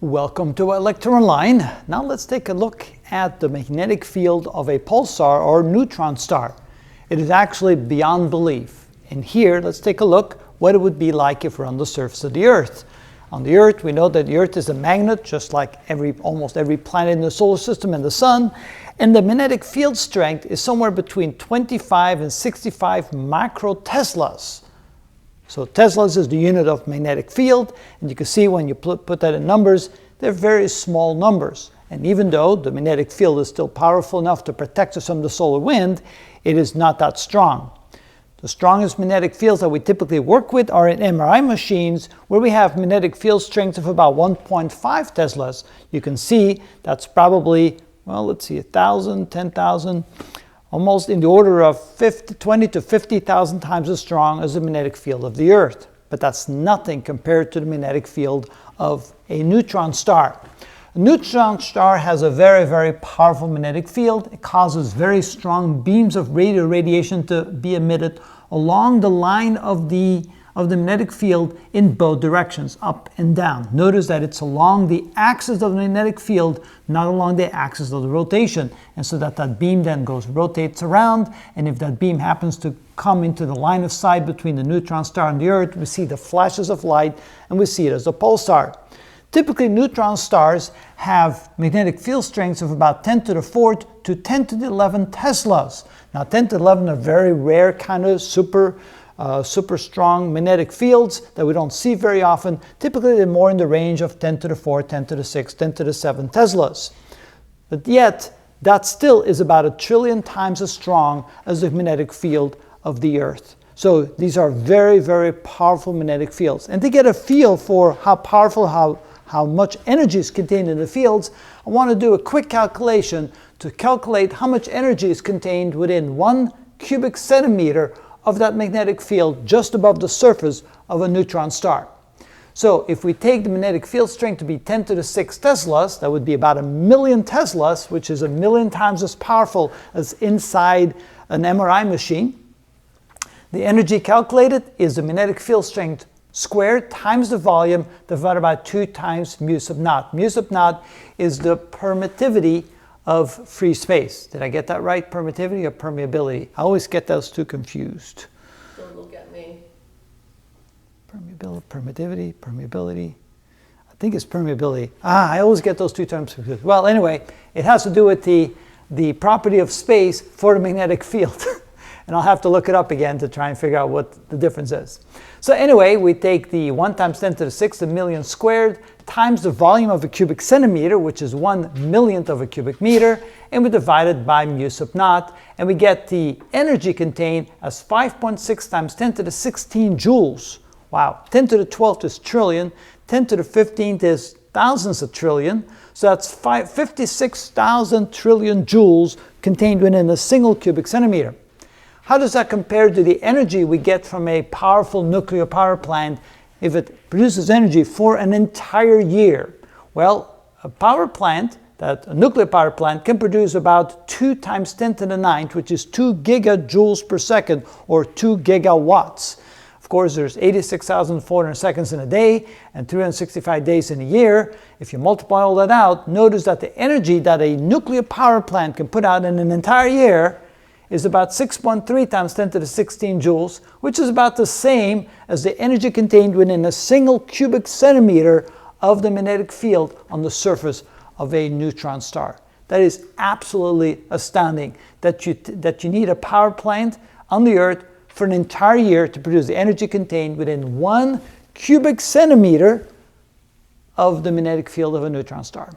Welcome to Electron Line. Now let's take a look at the magnetic field of a pulsar or neutron star. It is actually beyond belief. And here, let's take a look what it would be like if we're on the surface of the Earth. On the Earth, we know that the Earth is a magnet, just like almost every planet in the solar system and the Sun. And the magnetic field strength is somewhere between 25 and 65 microteslas. So teslas is the unit of magnetic field, and you can see when you put that in numbers, they're very small numbers. And even though the magnetic field is still powerful enough to protect us from the solar wind, it is not that strong. The strongest magnetic fields that we typically work with are in MRI machines, where we have magnetic field strength of about 1.5 teslas. You can see that's probably, well, let's see, 1,000, 10,000, almost in the order of 20 to 50,000 times as strong as the magnetic field of the Earth. But that's nothing compared to the magnetic field of a neutron star. A neutron star has a very, very powerful magnetic field. It causes very strong beams of radiation to be emitted along the line of the magnetic field in both directions, up and down. Notice that it's along the axis of the magnetic field, not along the axis of the rotation. And so that beam then rotates around, and if that beam happens to come into the line of sight between the neutron star and the Earth, we see the flashes of light, and we see it as a pulsar. Typically, neutron stars have magnetic field strengths of about 10 to the 4th to 10 to the 11 teslas. Now, 10 to 11 are very rare kind of super strong magnetic fields that we don't see very often. Typically, they're more in the range of 10 to the 4, 10 to the 6, 10 to the 7 teslas. But yet, that still is about 1 trillion times as strong as the magnetic field of the Earth. So these are very, very powerful magnetic fields. And to get a feel for how powerful, how much energy is contained in the fields, I want to do a quick calculation to calculate how much energy is contained within 1 cubic centimeter of that magnetic field just above the surface of a neutron star. So if we take the magnetic field strength to be 10 to the 6 teslas, that would be about 1,000,000 teslas, which is 1,000,000 times as powerful as inside an MRI machine. The energy calculated is the magnetic field strength squared times the volume divided by 2 times mu sub naught. Mu sub naught is the permittivity of free space. Did I get that right? Permittivity or permeability? I always get those two confused. Don't look at me. Permeability. I think it's permeability. I always get those two terms confused. Well, anyway, it has to do with the property of space for the magnetic field. And I'll have to look it up again to try and figure out what the difference is. So anyway, we take the 1 times 10 to the 6, 1,000,000 squared, times the volume of a cubic centimeter, which is 1/1,000,000th of a cubic meter, and we divide it by mu sub naught, and we get the energy contained as 5.6 times 10 to the 16 joules. Wow, 10 to the 12th is trillion, 10 to the 15th is thousands of trillion, so that's 56,000 trillion joules contained within a single cubic centimeter. How does that compare to the energy we get from a powerful nuclear power plant if it produces energy for an entire year? Well, a nuclear power plant can produce about 2 times 10 to the 9th, which is 2 gigajoules per second, or 2 gigawatts. Of course, there's 86,400 seconds in a day and 365 days in a year. If you multiply all that out, notice that the energy that a nuclear power plant can put out in an entire year is about 6.3 times 10 to the 16 joules, which is about the same as the energy contained within a single cubic centimeter of the magnetic field on the surface of a neutron star. That is absolutely astounding that you need a power plant on the Earth for an entire year to produce the energy contained within 1 cubic centimeter of the magnetic field of a neutron star.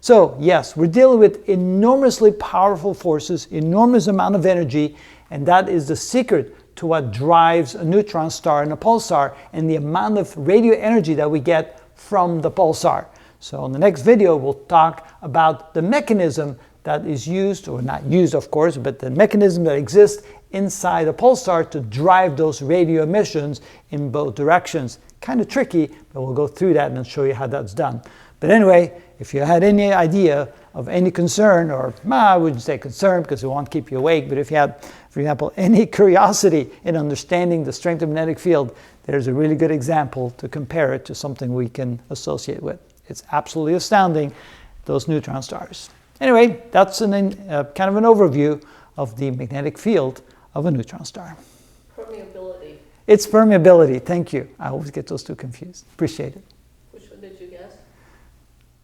So yes, we're dealing with enormously powerful forces, enormous amount of energy, and that is the secret to what drives a neutron star and a pulsar, and the amount of radio energy that we get from the pulsar. So in the next video, we'll talk about the mechanism that is used, or not used of course, but the mechanism that exists inside a pulsar to drive those radio emissions in both directions. Kind of tricky, but we'll go through that and show you how that's done. But anyway, if you had any idea of any concern, or I wouldn't say concern because it won't keep you awake, but if you had, for example, any curiosity in understanding the strength of the magnetic field, there's a really good example to compare it to something we can associate with. It's absolutely astounding, those neutron stars. Anyway, that's kind of an overview of the magnetic field of a neutron star. Permeability. It's permeability. Thank you. I always get those two confused. Appreciate it. Which one did you guess?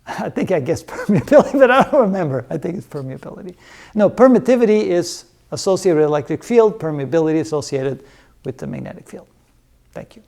I think I guessed permeability, but I don't remember. I think it's permeability. No, permittivity is associated with electric field, permeability associated with the magnetic field. Thank you.